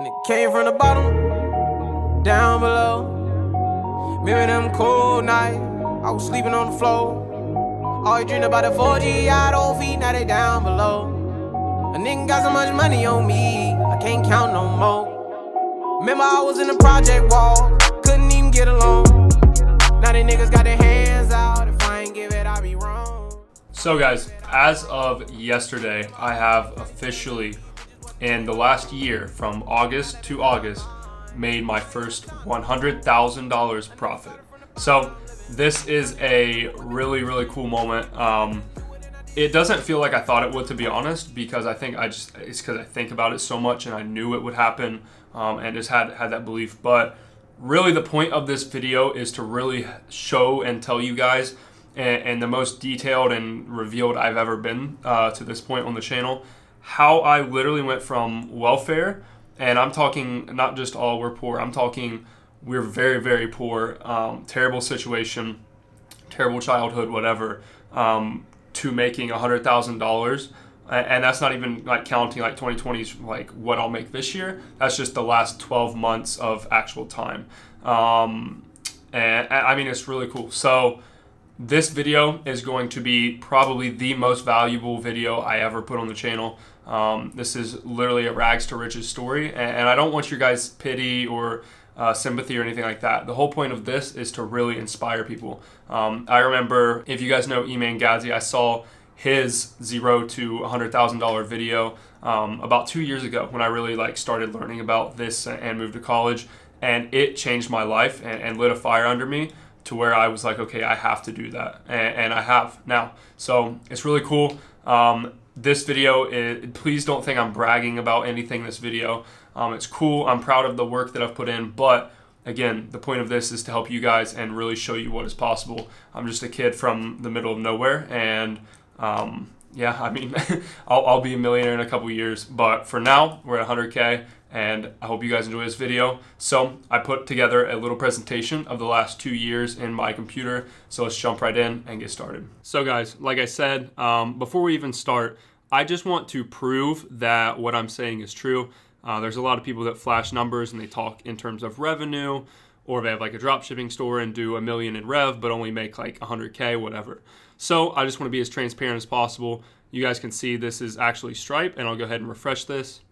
And it came from the bottom, down below. Remember them cold nights, I was sleeping on the floor. Always dreamed about the 4G out on feet, now they down below. A nigga got so much money on me, I can't count no more. Remember I was in the project wall, couldn't even get along. Now they niggas got their hands out, if I ain't give it, I be wrong. So guys, as of yesterday, I have officially, in the last year, from August to August, made my first $100,000 profit. So this is a really, really cool moment. It doesn't feel like I thought it would, to be honest, because I think it's because I think about it so much and I knew it would happen, and just had that belief. But really the point of this video is to really show and tell you guys, and the most detailed and revealed I've ever been to this point on the channel, how I literally went from welfare, and I'm talking not just all we're poor, I'm talking we're very, very poor, terrible situation, terrible childhood, whatever, to making $100,000. And that's not even like counting like 2020's like what I'll make this year. That's just the last 12 months of actual time. And I mean, it's really cool. So this video is going to be probably the most valuable video I ever put on the channel. This is literally a rags to riches story, and I don't want your guys' pity or sympathy or anything like that. The whole point of this is to really inspire people. I remember, if you guys know Eman Gazi, I saw his $0 to $100,000 video about 2 years ago when I really started learning about this and moved to college, and it changed my life and lit a fire under me to where I was like, okay, I have to do that, and I have now. So it's really cool. This video, please don't think I'm bragging about anything in this video. It's cool. I'm proud of the work that I've put in, but again, the point of this is to help you guys and really show you what is possible. I'm just a kid from the middle of nowhere, and yeah, I mean, I'll be a millionaire in a couple years, but for now, we're at 100K, and I hope you guys enjoy this video. So I put together a little presentation of the last 2 years in my computer, so let's jump right in and get started. So guys, like I said, before we even start, I just want to prove that what I'm saying is true. There's a lot of people that flash numbers and they talk in terms of revenue, or they have like a drop shipping store and do $1 million in rev, but only make like 100K, whatever. So I just want to be as transparent as possible. You guys can see this is actually Stripe, and I'll go ahead and refresh this.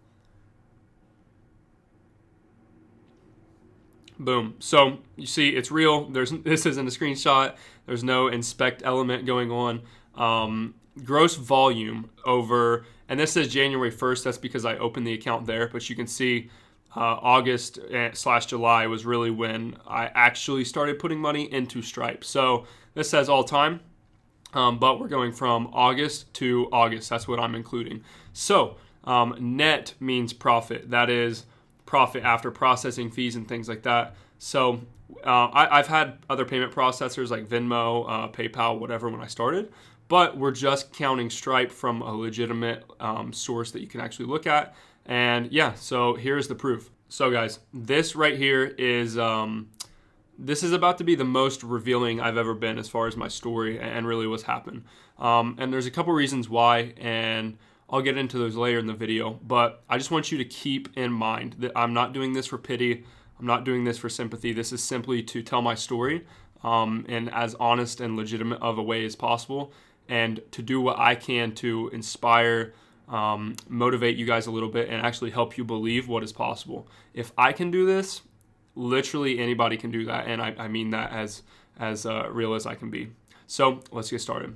Boom. So you see it's real. This isn't a screenshot. There's no inspect element going on. Gross volume over, and this says January 1st. That's because I opened the account there, but you can see August/July was really when I actually started putting money into Stripe. So this says all time, but we're going from August to August. That's what I'm including. So net means profit. That is profit after processing fees and things like that. So I've had other payment processors like Venmo, PayPal, whatever when I started, but we're just counting Stripe from a legitimate source that you can actually look at. And yeah, so here's the proof. So guys, this right here is, this is about to be the most revealing I've ever been as far as my story and really what's happened. And there's a couple reasons why, and I'll get into those later in the video, but I just want you to keep in mind that I'm not doing this for pity. I'm not doing this for sympathy. This is simply to tell my story in as honest and legitimate of a way as possible, and to do what I can to inspire, motivate you guys a little bit, and actually help you believe what is possible. If I can do this, literally anybody can do that, and I mean that as real as I can be. So let's get started.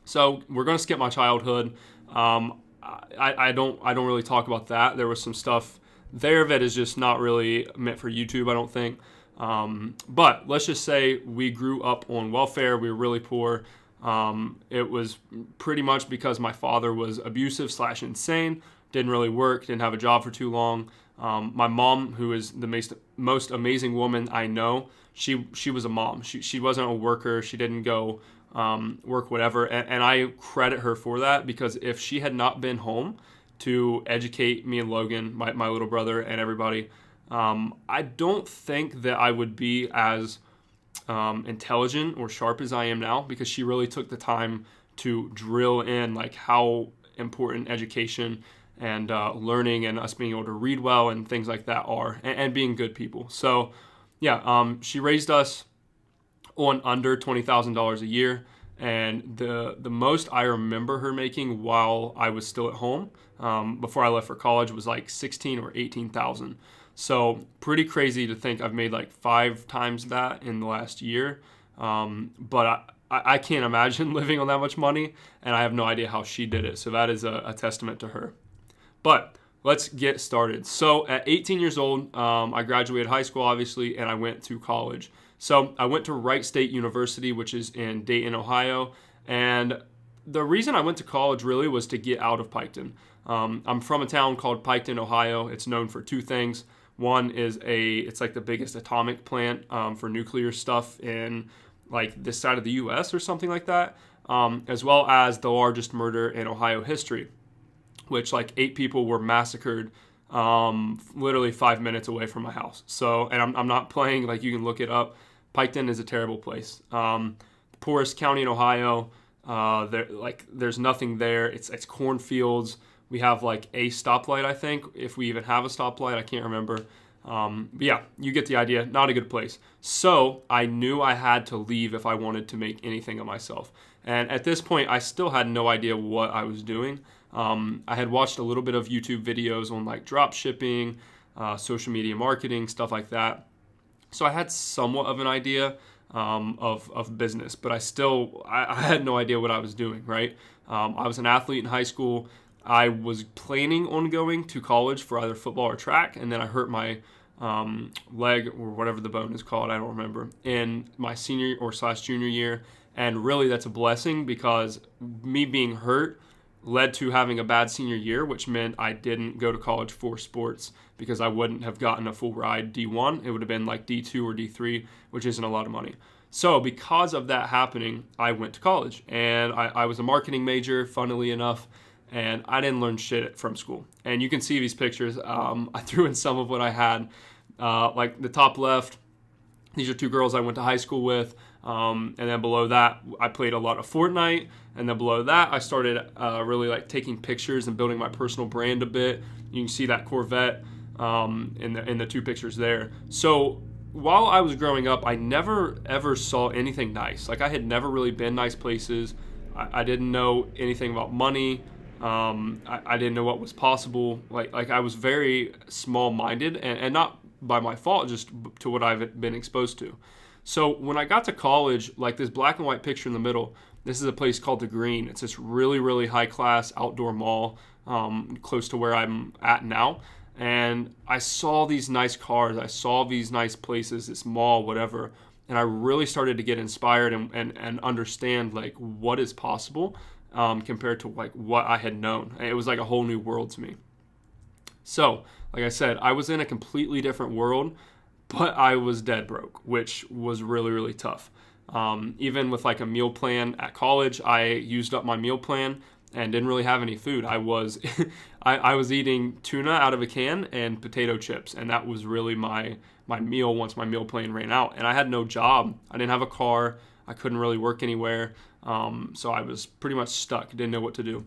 So we're gonna skip my childhood. I don't really talk about that. There was some stuff there that is just not really meant for YouTube, I don't think. But let's just say we grew up on welfare. We were really poor. It was pretty much because my father was abusive/insane, didn't really work, didn't have a job for too long. My mom, who is the most amazing woman I know, she was a mom. She wasn't a worker. She didn't go work whatever, and I credit her for that, because if she had not been home to educate me and Logan, my little brother, and everybody, I don't think that I would be as intelligent or sharp as I am now, because she really took the time to drill in like how important education and learning and us being able to read well and things like that are, and being good people. So yeah, she raised us on under $20,000 a year. And the most I remember her making while I was still at home, before I left for college, was like 16 or 18,000. So pretty crazy to think I've made like 5 times that in the last year. But I can't imagine living on that much money, and I have no idea how she did it. So that is a testament to her. But let's get started. So at 18 years old, I graduated high school, obviously, and I went to college. So I went to Wright State University, which is in Dayton, Ohio. And the reason I went to college really was to get out of Piketon. I'm from a town called Piketon, Ohio. It's known for 2 things. One is it's like the biggest atomic plant for nuclear stuff in like this side of the U.S. or something like that, as well as the largest murder in Ohio history, which like 8 people were massacred literally 5 minutes away from my house. So, and I'm not playing, like you can look it up. Piketon is a terrible place. Poorest county in Ohio. There's nothing there. It's cornfields. We have like a stoplight, I think, if we even have a stoplight. I can't remember. But yeah, you get the idea. Not a good place. So I knew I had to leave if I wanted to make anything of myself. And at this point, I still had no idea what I was doing. I had watched a little bit of YouTube videos on like drop shipping, social media marketing, stuff like that. So I had somewhat of an idea of business, but I had no idea what I was doing, right? I was an athlete in high school. I was planning on going to college for either football or track, and then I hurt my leg, or whatever the bone is called, I don't remember, in my senior or / junior year. And really that's a blessing, because me being hurt led to having a bad senior year, which meant I didn't go to college for sports, because I wouldn't have gotten a full ride D1. It would have been like D2 or D3, which isn't a lot of money. So because of that happening, I went to college, and I was a marketing major, funnily enough, and I didn't learn shit from school. And you can see these pictures. I threw in some of what I had. Like the top left, these are 2 girls I went to high school with. And then below that, I played a lot of Fortnite. And then below that, I started really like taking pictures and building my personal brand a bit. You can see that Corvette in the 2 pictures there. So while I was growing up, I never ever saw anything nice. Like I had never really been nice places. I didn't know anything about money. I didn't know what was possible. Like I was very small-minded, and not by my fault, just to what I've been exposed to. So when I got to college, like this black and white picture in the middle, this is a place called The Green. It's this really, really high-class outdoor mall close to where I'm at now. And I saw these nice cars. I saw these nice places, this mall, whatever. And I really started to get inspired and understand like what is possible compared to like what I had known. It was like a whole new world to me. So, like I said, I was in a completely different world, but I was dead broke, which was really, really tough. Even with like a meal plan at college, I used up my meal plan and didn't really have any food. I was I was eating tuna out of a can and potato chips, and that was really my meal once my meal plan ran out. And I had no job. I didn't have a car. I couldn't really work anywhere. So I was pretty much stuck. Didn't know what to do.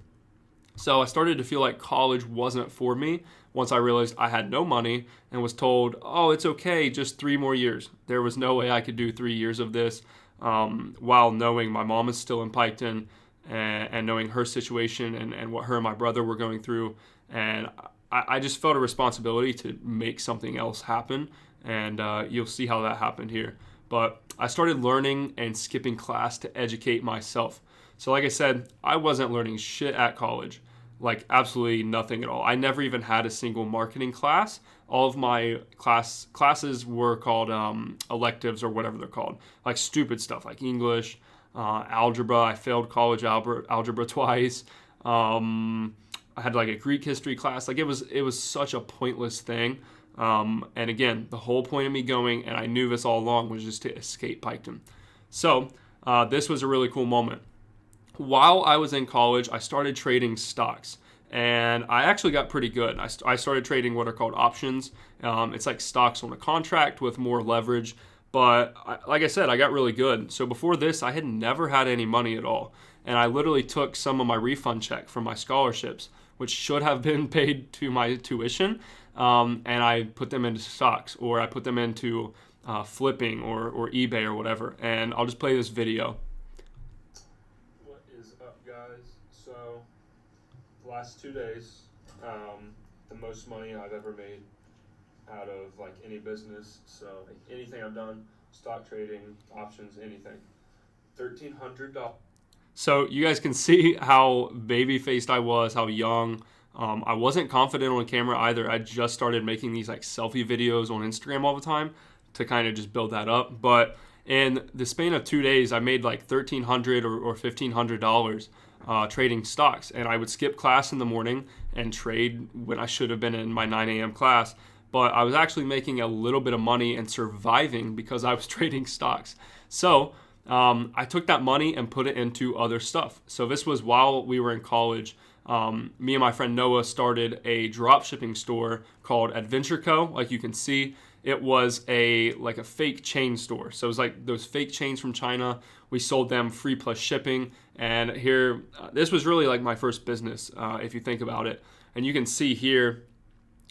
So I started to feel like college wasn't for me once I realized I had no money and was told, oh, it's okay, just 3 more years. There was no way I could do 3 years of this while knowing my mom is still in Piketon and knowing her situation and what her and my brother were going through. And I just felt a responsibility to make something else happen. And you'll see how that happened here. But I started learning and skipping class to educate myself. So like I said, I wasn't learning shit at college, like absolutely nothing at all. I never even had a single marketing class. All of my classes were called electives or whatever they're called, like stupid stuff like English, algebra. I failed college algebra twice. I had like a Greek history class. Like it was such a pointless thing. And again, the whole point of me going, and I knew this all along, was just to escape Piketon. So this was a really cool moment. While I was in college, I started trading stocks, and I actually got pretty good. I started trading what are called options. It's like stocks on a contract with more leverage, but like I said, I got really good. So before this, I had never had any money at all, and I literally took some of my refund check from my scholarships, which should have been paid to my tuition, and I put them into stocks, or I put them into flipping or eBay or whatever. And I'll just play this video. What is up, guys? So the last 2 days, the most money I've ever made out of like any business. So like anything I've done, stock trading, options, anything, $1,300. So you guys can see how baby-faced I was, how young. I wasn't confident on camera either. I just started making these like selfie videos on Instagram all the time to kind of just build that up. But in the span of 2 days, I made like $1,300 or $1,500 trading stocks. And I would skip class in the morning and trade when I should have been in my 9 a.m. class. But I was actually making a little bit of money and surviving because I was trading stocks. So I took that money and put it into other stuff. So this was while we were in college. Me and my friend Noah started a drop shipping store called Adventure Co. Like you can see, it was a fake chain store. So it was like those fake chains from China. We sold them free plus shipping. And here, this was really like my first business, if you think about it. And you can see here,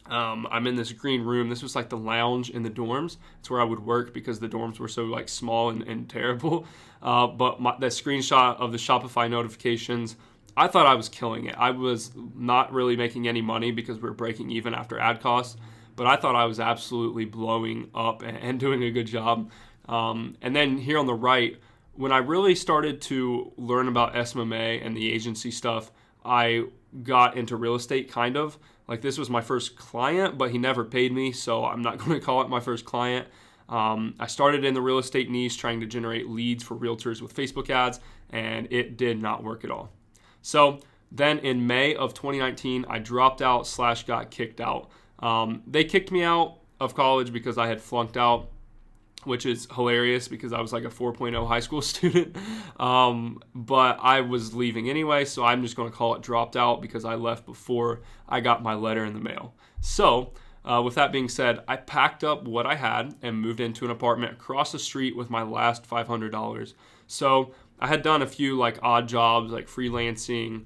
I'm in this green room. This was like the lounge in the dorms. It's where I would work because the dorms were so like small and terrible. But the screenshot of the Shopify notifications, I thought I was killing it. I was not really making any money because we were breaking even after ad costs, but I thought I was absolutely blowing up and doing a good job. And then here on the right, when I really started to learn about SMMA and the agency stuff, I got into real estate kind of. Like this was my first client, but he never paid me, so I'm not going to call it my first client. I started in the real estate niche trying to generate leads for realtors with Facebook ads, and it did not work at all. So then in May of 2019, I dropped out / got kicked out. They kicked me out of college because I had flunked out, which is hilarious because I was like a 4.0 high school student. But I was leaving anyway, so I'm just going to call it dropped out because I left before I got my letter in the mail. So with that being said, I packed up what I had and moved into an apartment across the street with my last $500. So I had done a few like odd jobs like freelancing,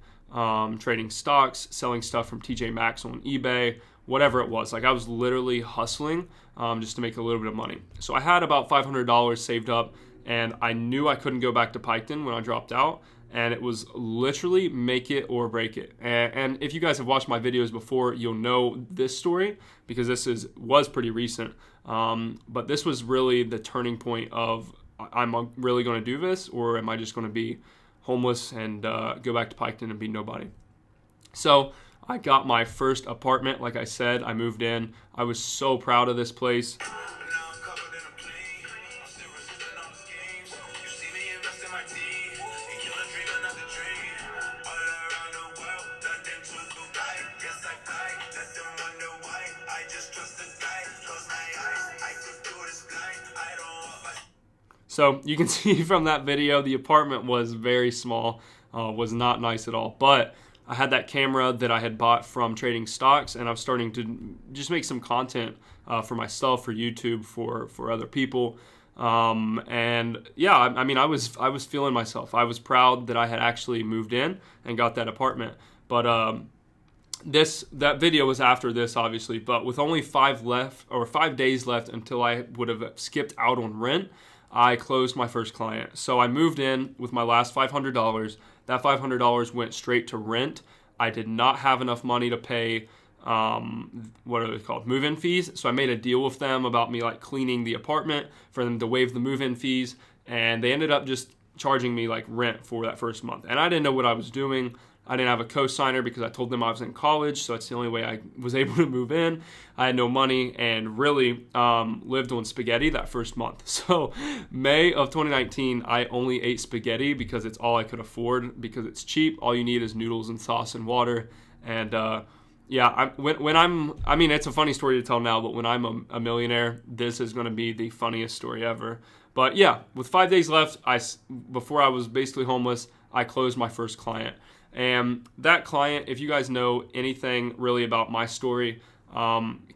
trading stocks, selling stuff from TJ Maxx on eBay, whatever it was. Like I was literally hustling just to make a little bit of money. So I had about $500 saved up, and I knew I couldn't go back to Piketon when I dropped out, and it was literally make it or break it. And if you guys have watched my videos before, you'll know this story because this was pretty recent. But this was really the turning point of I'm really going to do this, or am I just going to be homeless and go back to Piketon and be nobody? So I got my first apartment. Like I said, I moved in. I was so proud of this place. So you can see from that video, the apartment was very small, was not nice at all. But I had that camera that I had bought from trading stocks, and I was starting to just make some content for myself, for YouTube, for other people. And yeah, I mean, I was feeling myself. I was proud that I had actually moved in and got that apartment. But that video was after this, obviously. But with only 5 days left until I would have skipped out on rent, I closed my first client. So I moved in with my last $500. That $500 went straight to rent. I did not have enough money to pay, what are they called? Move-in fees. So I made a deal with them about me like cleaning the apartment for them to waive the move-in fees. And they ended up just charging me like rent for that first month. And I didn't know what I was doing. I didn't have a co-signer because I told them I was in college, so that's the only way I was able to move in. I had no money and really lived on spaghetti that first month. So May of 2019, I only ate spaghetti because it's all I could afford, because it's cheap. All you need is noodles and sauce and water. And yeah, it's a funny story to tell now, but when I'm a millionaire, this is going to be the funniest story ever. But yeah, with 5 days left, before I was basically homeless, I closed my first client. And that client, if you guys know anything really about my story,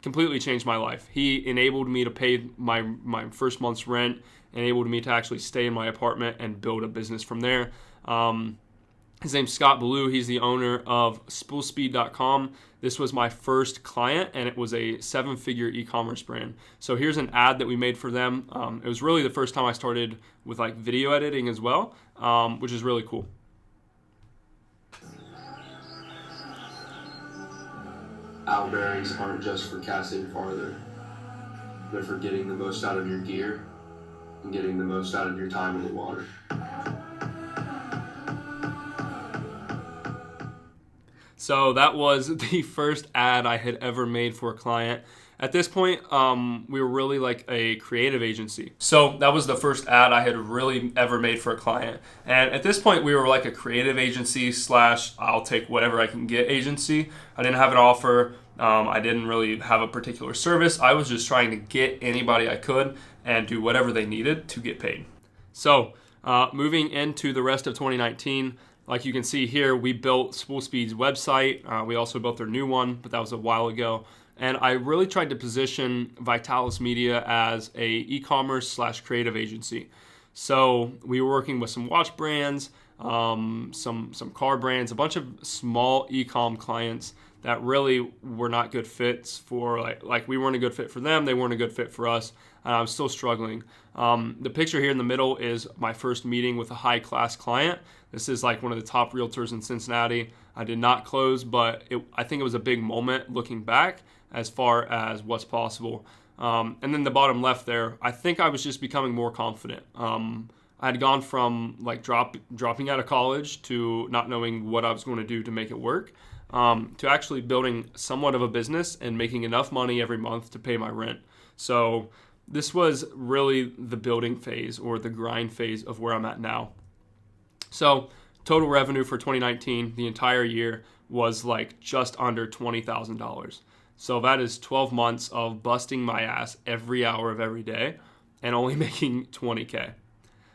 completely changed my life. He enabled me to pay my first month's rent, enabled me to actually stay in my apartment and build a business from there. His name's Scott Ballou. He's the owner of spoolspeed.com. This was my first client, and it was a 7-figure e-commerce brand. So here's an ad that we made for them. It was really the first time I started with like video editing as well, which is really cool. Out bearings aren't just for casting farther. They're for getting the most out of your gear and getting the most out of your time in the water. So that was the first ad I had ever made for a client. At this point, we were really like a creative agency. So that was the first ad I had really ever made for a client. And at this point, we were like a creative agency / I'll take whatever I can get agency. I didn't have an offer. I didn't really have a particular service. I was just trying to get anybody I could and do whatever they needed to get paid. So moving into the rest of 2019, like you can see here, we built SpoolSpeed's website. We also built their new one, but that was a while ago. And I really tried to position Vitalis Media as a e-commerce / creative agency. So we were working with some watch brands, some car brands, a bunch of small e-com clients that really were not good fits for, like we weren't a good fit for them, they weren't a good fit for us, and I was still struggling. The picture here in the middle is my first meeting with a high-class client. This is like one of the top realtors in Cincinnati. I did not close, but I think it was a big moment looking back as far as what's possible. And then the bottom left there, I think I was just becoming more confident. I had gone from like dropping out of college to not knowing what I was going to do to make it work, to actually building somewhat of a business and making enough money every month to pay my rent. So this was really the building phase or the grind phase of where I'm at now. So total revenue for 2019, the entire year, was like just under $20,000. So that is 12 months of busting my ass every hour of every day and only making $20K.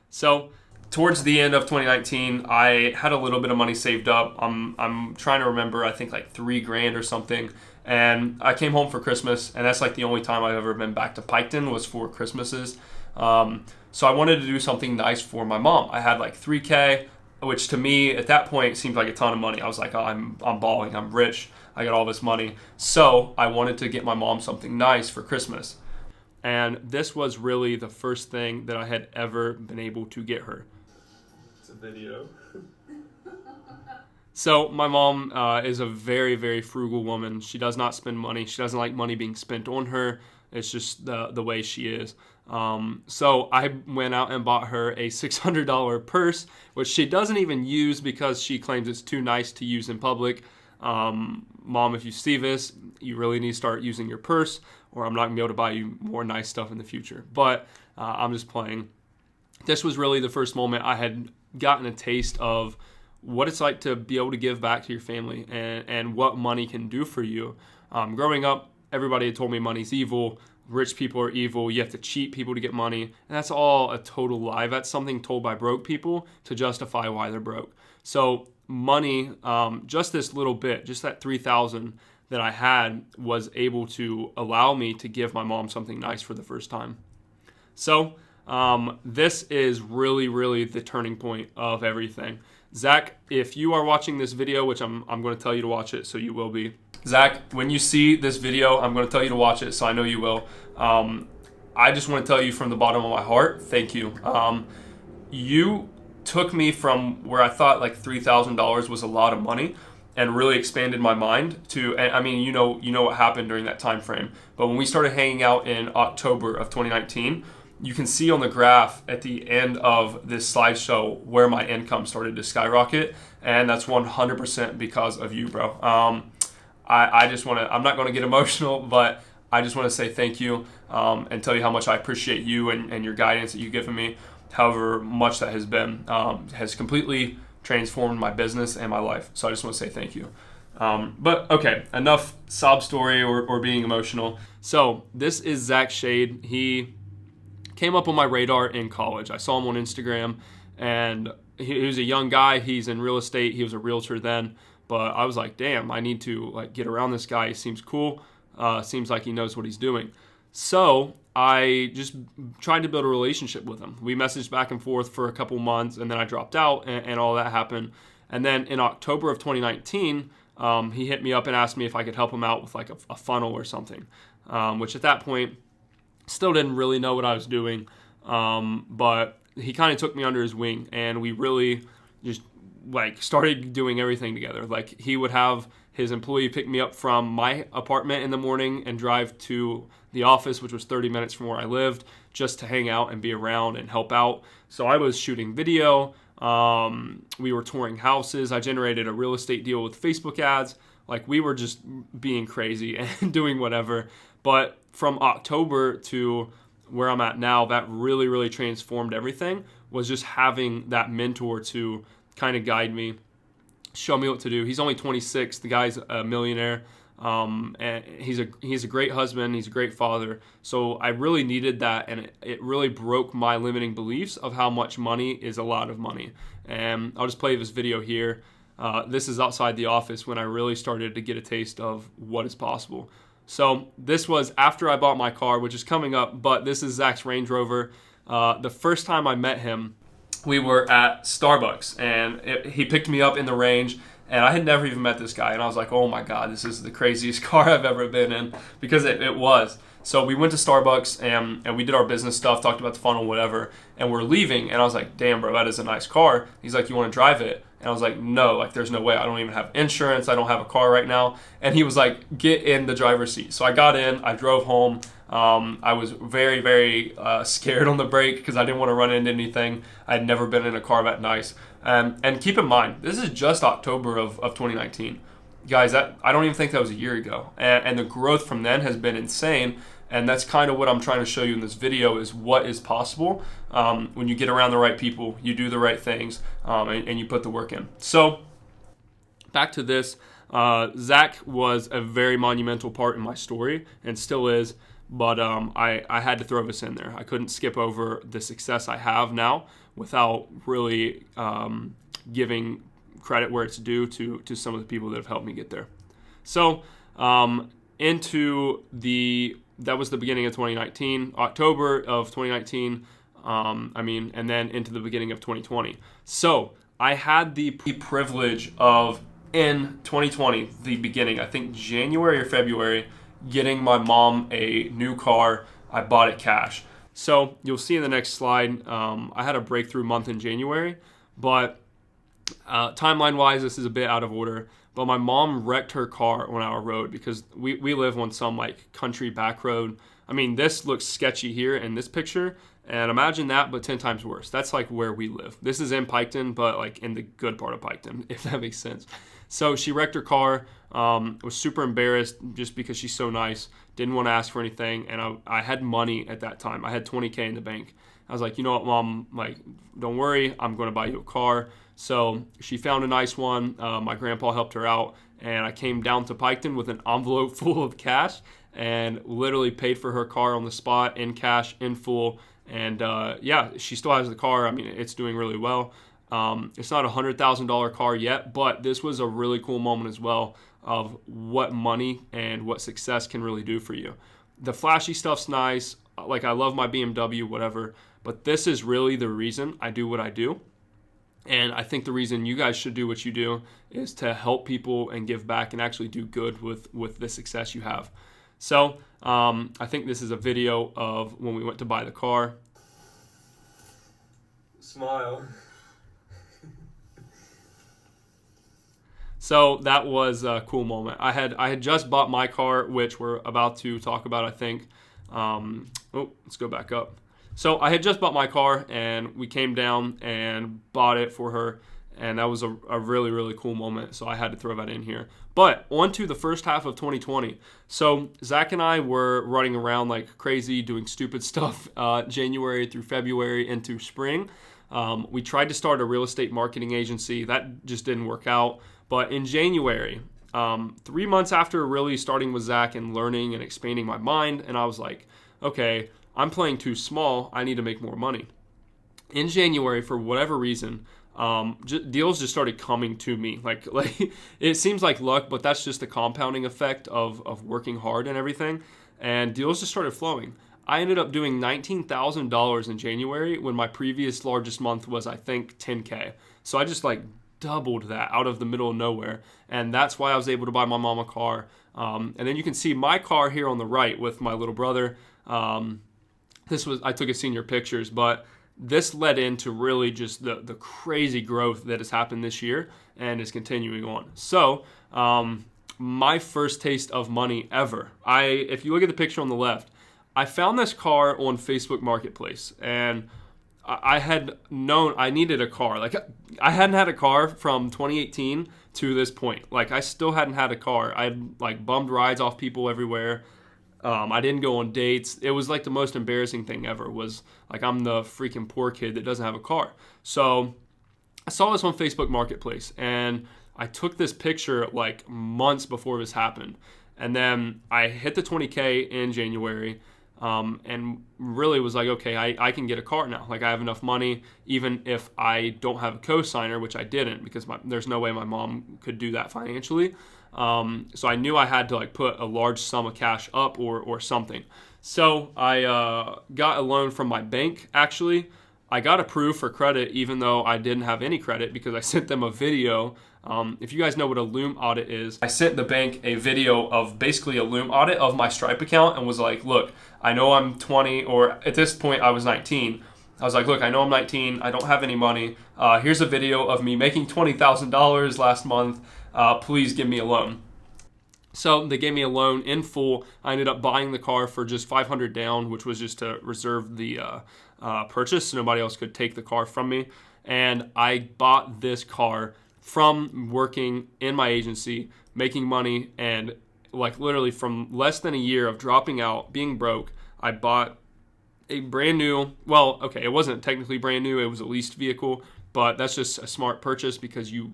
So towards the end of 2019, I had a little bit of money saved up. I'm trying to remember, I think like $3,000 or something. And I came home for Christmas, and that's like the only time I've ever been back to Piketon was for Christmases. So I wanted to do something nice for my mom. I had like $3K, which to me at that point seemed like a ton of money. I was like, oh, I'm balling, I'm rich, I got all this money. So I wanted to get my mom something nice for Christmas. And this was really the first thing that I had ever been able to get her. It's a video. So my mom is a very, very frugal woman. She does not spend money. She doesn't like money being spent on her. It's just the way she is. So I went out and bought her a $600 purse, which she doesn't even use because she claims it's too nice to use in public. Mom, if you see this, you really need to start using your purse, or I'm not going to be able to buy you more nice stuff in the future. But I'm just playing. This was really the first moment I had gotten a taste of what it's like to be able to give back to your family and what money can do for you. Growing up, everybody had told me money's evil, rich people are evil, you have to cheat people to get money, and that's all a total lie. That's something told by broke people to justify why they're broke. So money, just this little bit, just that $3,000 that I had was able to allow me to give my mom something nice for the first time. So this is really, really the turning point of everything. Zach, if you are watching this video, which I'm going to tell you to watch it, so you will be. Zach, when you see this video, I'm going to tell you to watch it, so I know you will. I just want to tell you from the bottom of my heart, thank you. You took me from where I thought like $3,000 was a lot of money and really expanded my mind to, I mean, you know what happened during that time frame. But when we started hanging out in October of 2019, you can see on the graph at the end of this slideshow where my income started to skyrocket, and that's 100% because of you, bro. I just want to, I'm not going to get emotional, but I just want to say thank you and tell you how much I appreciate you and your guidance that you've given me. However much that has been, has completely transformed my business and my life. So I just want to say thank you. But okay, enough sob story or being emotional. So this is Zach Shade. He came up on my radar in college. I saw him on Instagram, and he was a young guy. He's in real estate. He was a realtor then. But I was like, damn, I need to like get around this guy. He seems cool. Seems like he knows what he's doing. So I just tried to build a relationship with him. We messaged back and forth for a couple months, and then I dropped out, and all that happened. And then in October of 2019, he hit me up and asked me if I could help him out with like a funnel or something, which at that point still didn't really know what I was doing. But he kind of took me under his wing, and we really just like started doing everything together. Like, he would have his employee pick me up from my apartment in the morning and drive to the office, which was 30 minutes from where I lived, just to hang out and be around and help out. So I was shooting video. We were touring houses. I generated a real estate deal with Facebook ads. Like, we were just being crazy and doing whatever. But from October to where I'm at now, that really, really transformed everything, was just having that mentor to kind of guide me, show me what to do. He's only 26. The guy's a millionaire. And he's a great husband. He's a great father. So I really needed that, and it really broke my limiting beliefs of how much money is a lot of money. And I'll just play this video here. This is outside the office when I really started to get a taste of what is possible. So this was after I bought my car, which is coming up, but this is Zach's Range Rover. The first time I met him, we were at Starbucks, and he picked me up in the Range, and I had never even met this guy, and I was like, oh my God, this is the craziest car I've ever been in, because it was. So we went to Starbucks, and we did our business stuff, talked about the funnel, whatever, and we're leaving, and I was like, damn, bro, that is a nice car. He's like, you want to drive it? And I was like, no, like, there's no way. I don't even have insurance. I don't have a car right now. And he was like, get in the driver's seat. So I got in. I drove home. I was very, very scared on the brake because I didn't want to run into anything. I had never been in a car that nice. And keep in mind, this is just October of 2019. Guys, I don't even think that was a year ago. And the growth from then has been insane. And that's kind of what I'm trying to show you in this video, is what is possible when you get around the right people, you do the right things, and you put the work in. So back to this, Zach was a very monumental part in my story and still is, but I had to throw this in there. I couldn't skip over the success I have now without really giving credit where it's due to some of the people that have helped me get there. So that was the beginning of 2019, October of 2019, and then into the beginning of 2020. So I had the privilege of, in 2020, the beginning, I think January or February, getting my mom a new car. I bought it cash. So you'll see in the next slide, I had a breakthrough month in January, but timeline-wise, this is a bit out of order. But my mom wrecked her car on our road because we live on some like country back road. I mean, this looks sketchy here in this picture, and imagine that, but 10 times worse. That's like where we live. This is in Piketon, but like in the good part of Piketon, if that makes sense. So she wrecked her car, was super embarrassed just because she's so nice, didn't want to ask for anything, and I had money at that time. I had $20K in the bank. I was like, you know what, Mom, like, don't worry, I'm going to buy you a car. So she found a nice one. My grandpa helped her out, and I came down to Piketon with an envelope full of cash and literally paid for her car on the spot, in cash, in full. And she still has the car. I mean, it's doing really well. It's not a $100,000 car yet, but this was a really cool moment as well of what money and what success can really do for you. The flashy stuff's nice. Like, I love my BMW, whatever, but this is really the reason I do what I do. And I think the reason you guys should do what you do is to help people and give back and actually do good with the success you have. So I think this is a video of when we went to buy the car. Smile. So that was a cool moment. I had just bought my car, which we're about to talk about, I think. Let's go back up. So I had just bought my car, and we came down and bought it for her, and that was a really, really cool moment, so I had to throw that in here. But on to the first half of 2020. So Zach and I were running around like crazy, doing stupid stuff January through February into spring. We tried to start a real estate marketing agency. That just didn't work out. But in January, 3 months after really starting with Zach and learning and expanding my mind, and I was like, okay, I'm playing too small. I need to make more money. In January, for whatever reason, deals just started coming to me. Like it seems like luck, but that's just the compounding effect of working hard and everything. And deals just started flowing. I ended up doing $19,000 in January when my previous largest month was, I think, $10K. So I just like doubled that out of the middle of nowhere. And that's why I was able to buy my mom a car. And then you can see my car here on the right with my little brother. I took his senior pictures, but this led into really just the crazy growth that has happened this year and is continuing on. So, my first taste of money ever. If you look at the picture on the left, I found this car on Facebook Marketplace, and I had known I needed a car. Like, I hadn't had a car from 2018 to this point. Like, I still hadn't had a car. I'd like bummed rides off people everywhere. I didn't go on dates. It was like the most embarrassing thing ever. Was like, I'm the freaking poor kid that doesn't have a car. So I saw this on Facebook Marketplace, and I took this picture like months before this happened. And then I hit the 20K in January, and really was like, okay, I can get a car now. Like, I have enough money, even if I don't have a co-signer, which I didn't, because there's no way my mom could do that financially. So I knew I had to like put a large sum of cash up or something. So I got a loan from my bank. Actually, I got approved for credit even though I didn't have any credit, because I sent them a video. If you guys know what a Loom audit is, I sent the bank a video of basically a Loom audit of my Stripe account and was like, look, I know I'm 20, or at this point I was 19. I was like, look, I know I'm 19. I don't have any money. Here's a video of me making $20,000 last month. Please give me a loan. So they gave me a loan in full. I ended up buying the car for just $500 down, which was just to reserve the purchase so nobody else could take the car from me. And I bought this car from working in my agency, making money, and like literally from less than a year of dropping out, being broke, I bought a brand new, well, okay, it wasn't technically brand new, it was a leased vehicle, but that's just a smart purchase because you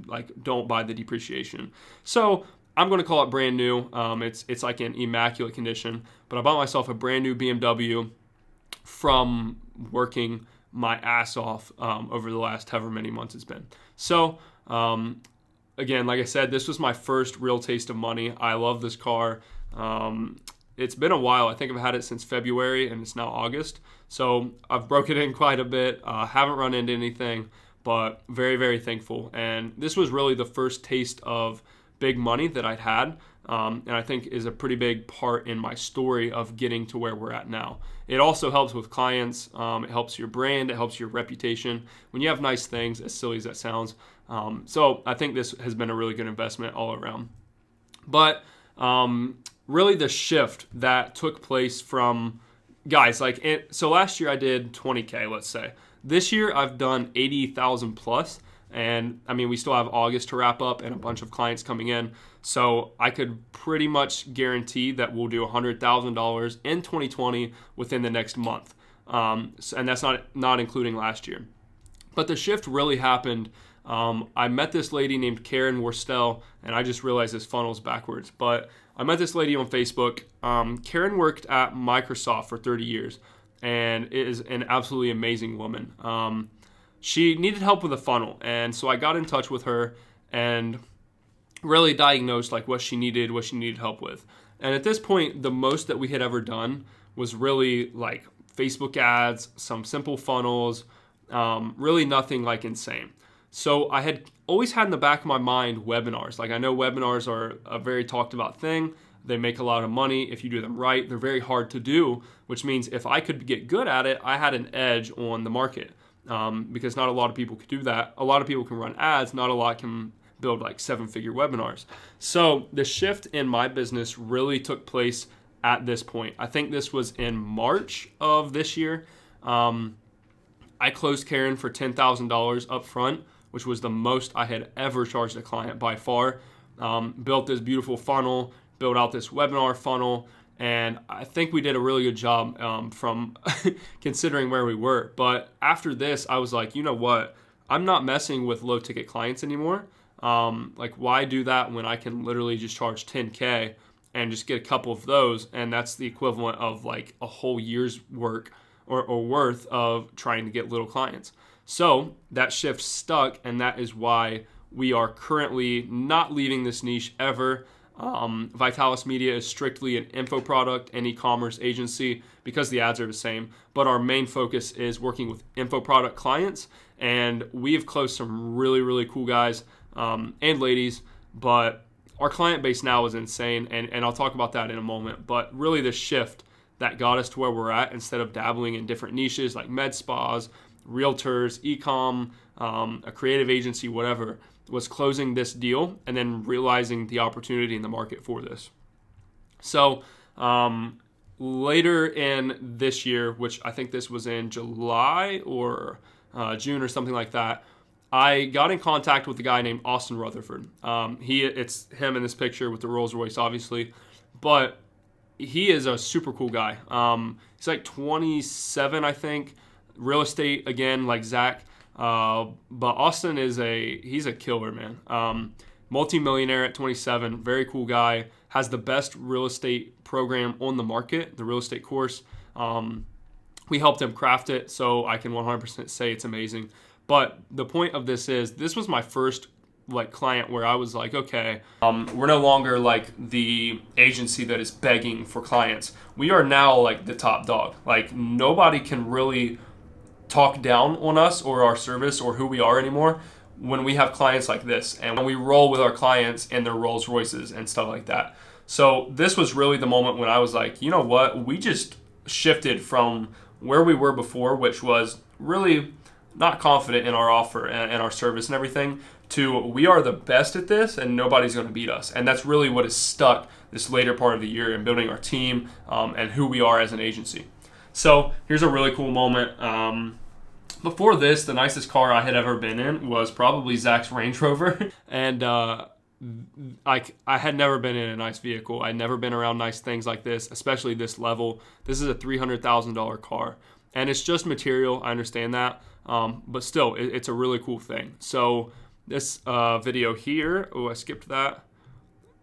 like don't buy the depreciation. So I'm going to call it brand new. It's like in immaculate condition, but I bought myself a brand new BMW from working my ass off over the last however many months it's been. So again, like I said, this was my first real taste of money. I love this car. It's been a while. I think I've had it since February, and it's now August. So I've broken it in quite a bit. Haven't run into anything, but very, very thankful. And this was really the first taste of big money that I'd had, and I think is a pretty big part in my story of getting to where we're at now. It also helps with clients. It helps your brand. It helps your reputation. When you have nice things, as silly as that sounds. So I think this has been a really good investment all around. But really the shift that took place from, guys, so last year I did 20K, let's say. This year I've done 80,000 plus. And I mean, we still have August to wrap up and a bunch of clients coming in. So I could pretty much guarantee that we'll do $100,000 in 2020 within the next month. And that's not including last year. But the shift really happened. I met this lady named Karen Worstel, and I just realized this funnel's backwards. But I met this lady on Facebook. Karen worked at Microsoft for 30 years and is an absolutely amazing woman. She needed help with a funnel, and so I got in touch with her and really diagnosed like what she needed help with. And at this point, the most that we had ever done was really like Facebook ads, some simple funnels, really nothing like insane. So I had always had in the back of my mind webinars. Like, I know webinars are a very talked about thing. They make a lot of money if you do them right. They're very hard to do, which means if I could get good at it, I had an edge on the market. Because not a lot of people could do that. A lot of people can run ads, not a lot can build like 7-figure webinars. So the shift in my business really took place at this point. I think this was in March of this year. I closed Karen for $10,000 up front, which was the most I had ever charged a client by far. Built this beautiful funnel, built out this webinar funnel, and I think we did a really good job from considering where we were. But after this, I was like, you know what? I'm not messing with low ticket clients anymore. Like, why do that when I can literally just charge 10K and just get a couple of those? And that's the equivalent of like a whole year's work or worth of trying to get little clients. So that shift stuck, and that is why we are currently not leaving this niche ever. Vitalis Media is strictly an info product and e-commerce agency because the ads are the same, but our main focus is working with info product clients and we have closed some really, really cool guys and ladies, but our client base now is insane, and I'll talk about that in a moment. But really the shift that got us to where we're at, instead of dabbling in different niches like med spas, realtors, e-com, a creative agency, whatever, was closing this deal and then realizing the opportunity in the market for this. So later in this year, which I think this was in July or June or something like that, I got in contact with a guy named Austin Rutherford. It's him in this picture with the Rolls Royce, obviously, but he is a super cool guy. He's like 27, I think. Real estate again, like Zach. But Austin he's a killer, man. Multi-millionaire at 27, very cool guy. Has the best real estate program on the market, the real estate course. We helped him craft it, so I can 100% say it's amazing. But the point of this was my first client where I was like, okay, we're no longer like the agency that is begging for clients. We are now like the top dog. Like nobody can really talk down on us or our service or who we are anymore when we have clients like this, and when we roll with our clients and their Rolls Royces and stuff like that. So this was really the moment when I was like, you know what, we just shifted from where we were before, which was really not confident in our offer and our service and everything, to we are the best at this and nobody's going to beat us. And that's really what has stuck this later part of the year in building our team and who we are as an agency. So here's a really cool moment. Before this, the nicest car I had ever been in was probably Zach's Range Rover. And I had never been in a nice vehicle. I'd never been around nice things like this, especially this level. This is a $300,000 car. And it's just material, I understand that. But still, it's a really cool thing. So this video here, I skipped that.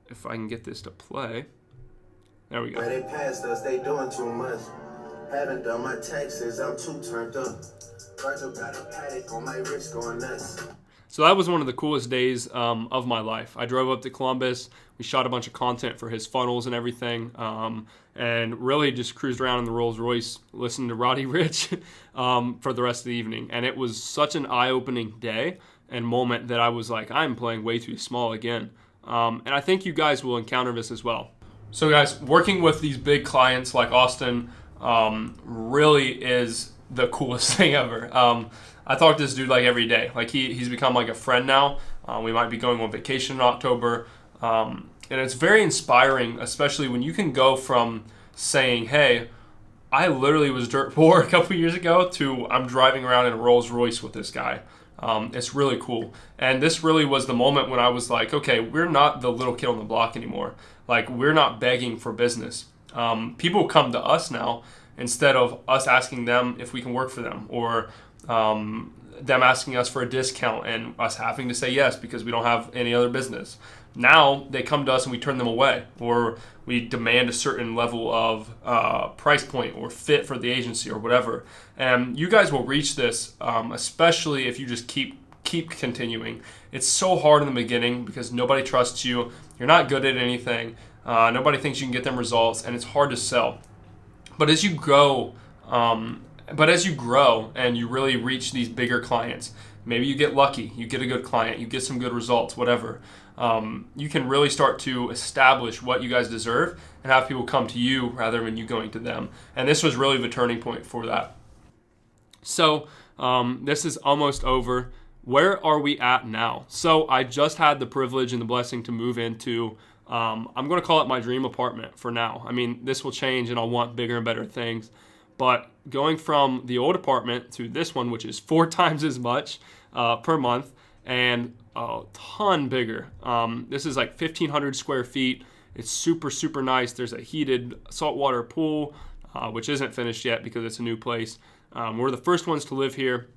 If I can get this to play. There we go. Where they passed us, they doing too much. Haven't done my taxes, I'm too turned up. Virgil got a paddock on my wrist going nuts. So that was one of the coolest days of my life. I drove up to Columbus. We shot a bunch of content for his funnels and everything, and really just cruised around in the Rolls Royce, listened to Roddy Ricch for the rest of the evening. And it was such an eye-opening day and moment that I was like, I'm playing way too small again. And I think you guys will encounter this as well. So guys, working with these big clients like Austin really is the coolest thing ever. I talk to this dude like every day. Like he's become like a friend now. We might be going on vacation in October. And it's very inspiring, especially when you can go from saying, hey, I literally was dirt poor a couple years ago to I'm driving around in a Rolls Royce with this guy. It's really cool. And this really was the moment when I was like, okay, we're not the little kid on the block anymore. Like we're not begging for business. People come to us now instead of us asking them if we can work for them, or them asking us for a discount and us having to say yes because we don't have any other business. Now they come to us and we turn them away, or we demand a certain level of price point or fit for the agency or whatever. And you guys will reach this, especially if you just keep continuing. It's so hard in the beginning because nobody trusts you. You're not good at anything. Nobody thinks you can get them results, and it's hard to sell. But as you grow, and you really reach these bigger clients, maybe you get lucky, you get a good client, you get some good results, whatever. You can really start to establish what you guys deserve and have people come to you rather than you going to them. And this was really the turning point for that. So this is almost over. Where are we at now? So I just had the privilege and the blessing to move into, I'm going to call it my dream apartment for now. I mean, this will change and I'll want bigger and better things. But going from the old apartment to this one, which is 4 times as much per month and a ton bigger. This is like 1,500 square feet. It's super, super nice. There's a heated saltwater pool, which isn't finished yet because it's a new place. We're the first ones to live here.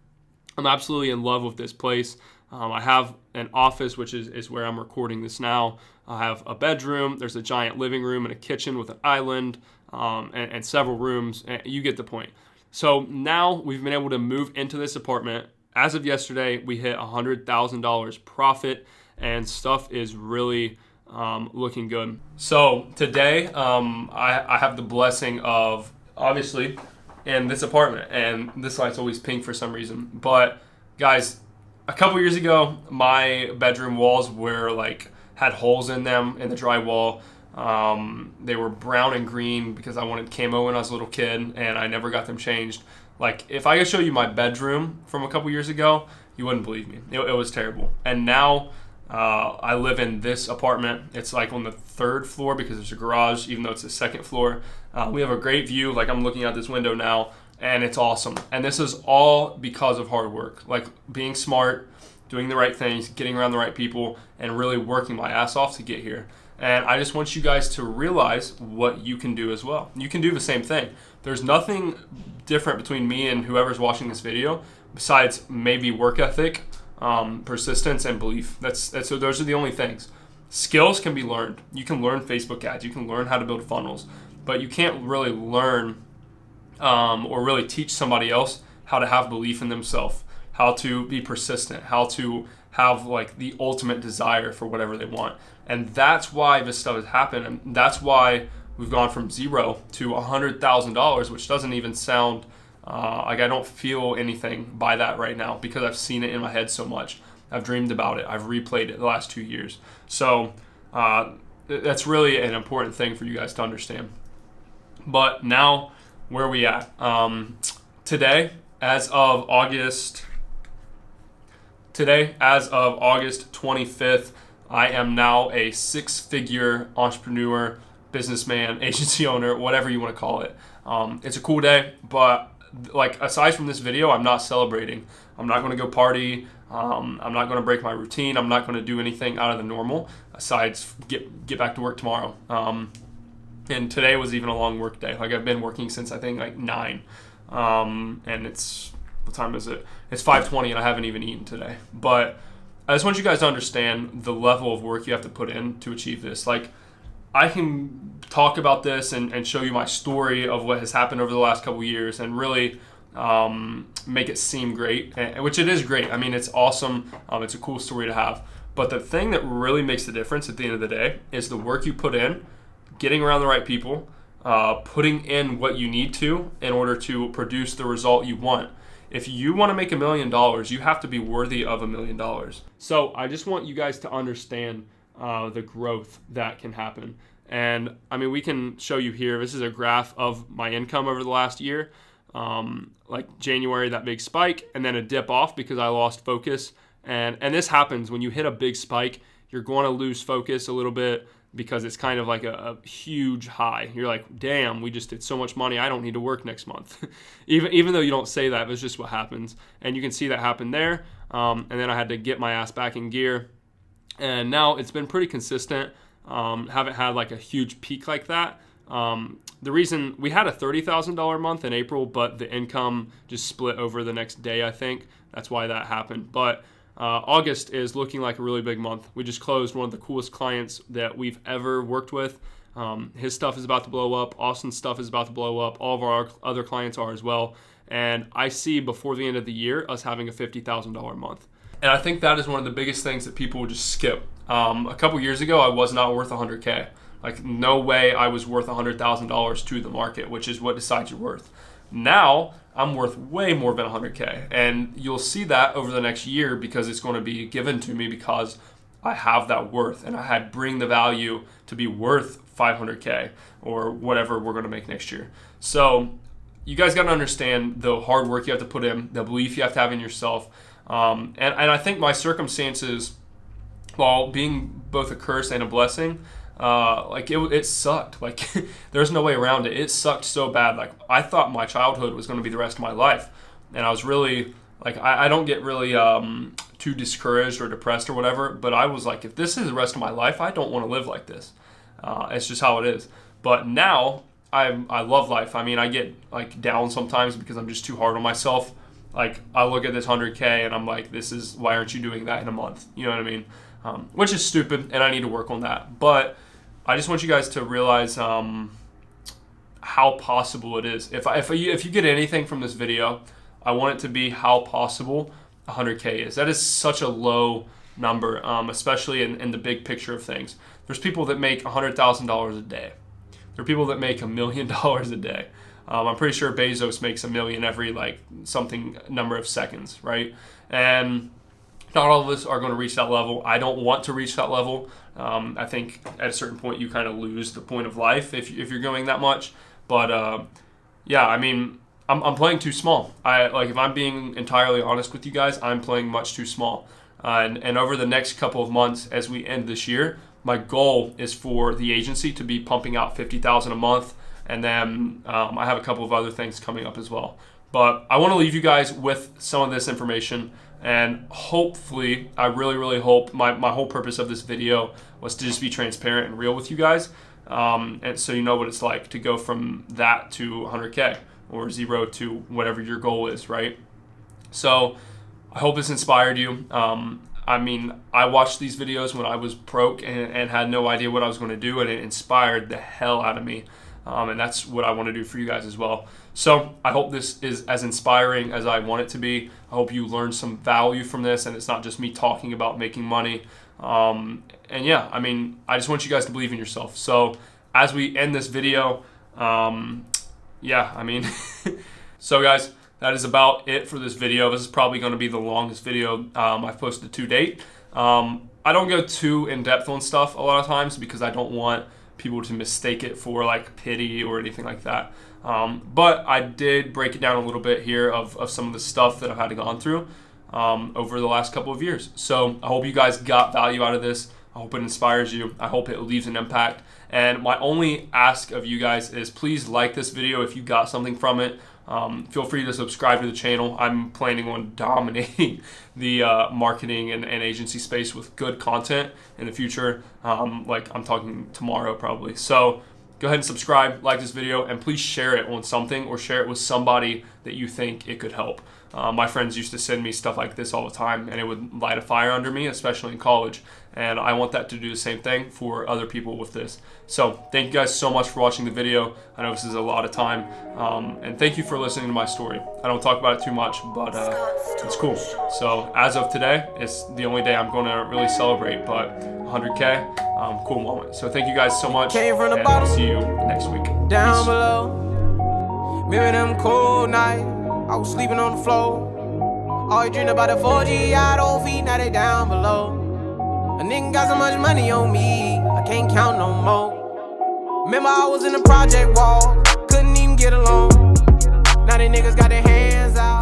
I'm absolutely in love with this place. I have an office, which is where I'm recording this now. I have a bedroom. There's a giant living room and a kitchen with an island and several rooms. You get the point. So now we've been able to move into this apartment. As of yesterday, we hit $100,000 profit, and stuff is really looking good. So today, I have the blessing of, obviously, in this apartment, and this light's always pink for some reason, but Guys, a couple years ago, my bedroom walls were like, had holes in them in the drywall. They were brown and green because I wanted camo when I was a little kid, and I never got them changed. Like, if I could show you my bedroom from a couple years ago, you wouldn't believe me. It was terrible. And now I live in this apartment. It's like on the 3rd floor because there's a garage, even though it's the 2nd floor. We have a great view. Like, I'm looking out this window now, and it's awesome. And this is all because of hard work, like being smart, doing the right things, getting around the right people, and really working my ass off to get here. And I just want you guys to realize what you can do as well. You can do the same thing. There's nothing different between me and whoever's watching this video besides maybe work ethic, persistence, and belief. So those are the only things. Skills can be learned. You can learn Facebook ads. You can learn how to build funnels. But you can't really learn or really teach somebody else how to have belief in themselves, how to be persistent, how to have like the ultimate desire for whatever they want. And that's why this stuff has happened. And that's why we've gone from $0 to $100,000, which doesn't even sound like I don't feel anything by that right now because I've seen it in my head so much. I've dreamed about it. I've replayed it the last 2 years. So that's really an important thing for you guys to understand. But now, where are we at? Today, as of August 25th, I am now a 6-figure entrepreneur, businessman, agency owner, whatever you want to call it. It's a cool day, but like aside from this video, I'm not celebrating. I'm not going to go party. I'm not going to break my routine. I'm not going to do anything out of the normal besides get back to work tomorrow. And today was even a long work day. Like I've been working since I think like 9. And it's, what time is it? It's 5:20 and I haven't even eaten today. But I just want you guys to understand the level of work you have to put in to achieve this. Like, I can talk about this and show you my story of what has happened over the last couple years and really make it seem great, which it is great. I mean, it's awesome. It's a cool story to have. But the thing that really makes the difference at the end of the day is the work you put in, getting around the right people, putting in what you need to in order to produce the result you want. If you want to make $1 million, you have to be worthy of $1 million. So I just want you guys to understand the growth that can happen. And I mean, we can show you here. This is a graph of my income over the last year. Like January, that big spike, and then a dip off because I lost focus. And this happens when you hit a big spike. You're going to lose focus a little bit because it's kind of like a huge high. You're like, damn, we just did so much money. I don't need to work next month. even though you don't say that, it's just what happens. And you can see that happen there. And then I had to get my ass back in gear. And now it's been pretty consistent. Haven't had like a huge peak like that. The reason we had a $30,000 month in April, but the income just split over the next day, I think. That's why that happened. But August is looking like a really big month. We just closed one of the coolest clients that we've ever worked with. His stuff is about to blow up. Austin's stuff is about to blow up. All of our other clients are as well. And I see before the end of the year us having a $50,000 month. And I think that is one of the biggest things that people would just skip. A couple years ago, I was not worth $100K. Like, no way I was worth $100,000 to the market, which is what decides your worth. Now, I'm worth way more than $100K. And you'll see that over the next year because it's going to be given to me because I have that worth and I bring the value to be worth $500K or whatever we're going to make next year. So you guys got to understand the hard work you have to put in, the belief you have to have in yourself. And I think my circumstances, while being both a curse and a blessing, like it sucked. Like there's no way around it. It sucked so bad. Like I thought my childhood was going to be the rest of my life. And I was really like, I don't get really too discouraged or depressed or whatever. But I was like, if this is the rest of my life, I don't want to live like this. It's just how it is. But now I love life. I mean, I get like down sometimes because I'm just too hard on myself. Like I look at this 100K and I'm like, why aren't you doing that in a month? You know what I mean? Which is stupid, and I need to work on that. But I just want you guys to realize how possible it is. If you get anything from this video, I want it to be how possible 100K is. That is such a low number, especially in the big picture of things. There's people that make $100,000 a day. There are people that make $1 million a day. I'm pretty sure Bezos makes $1 million every like something number of seconds, right? And not all of us are going to reach that level. I don't want to reach that level. I think at a certain point you kind of lose the point of life if you're going that much. But yeah, I mean, I'm playing too small. If I'm being entirely honest with you guys, I'm playing much too small. And over the next couple of months, as we end this year, my goal is for the agency to be pumping out $50,000 a month, and then I have a couple of other things coming up as well. But I want to leave you guys with some of this information, and hopefully, I really hope my whole purpose of this video was to just be transparent and real with you guys, and so you know what it's like to go from that to 100K or 0 to whatever your goal is, right? So I hope this inspired you. I mean, I watched these videos when I was broke and had no idea what I was going to do, and it inspired the hell out of me. And that's what I want to do for you guys as well. So I hope this is as inspiring as I want it to be. I hope you learn some value from this, and it's not just me talking about making money. And yeah, I mean, I just want you guys to believe in yourself. So as we end this video, yeah, I mean, so guys, that is about it for this video. This is probably going to be the longest video I've posted to date. I don't go too in-depth on stuff a lot of times because I don't want people to mistake it for like pity or anything like that. But I did break it down a little bit here of some of the stuff that I've had to go through over the last couple of years. So I hope you guys got value out of this. I hope it inspires you. I hope it leaves an impact. And my only ask of you guys is please like this video if you got something from it. Feel free to subscribe to the channel. I'm planning on dominating the marketing and agency space with good content in the future. Like I'm talking tomorrow probably. So go ahead and subscribe, like this video, and please share it on something or share it with somebody that you think it could help. My friends used to send me stuff like this all the time, and it would light a fire under me, especially in college. And I want that to do the same thing for other people with this. So thank you guys so much for watching the video. I know this is a lot of time. And thank you for listening to my story. I don't talk about it too much, but it's cool. So as of today, it's the only day I'm going to really celebrate, but 100K, cool moment. So thank you guys so much, and I'll see you next week. Down Peace. below, remember them cold nights, I was sleeping on the floor. All you dream about the 4G, I don't feed, now they down below. A nigga got so much money on me, I can't count no more. Remember I was in the project wall, couldn't even get along. Now they niggas got their hands out.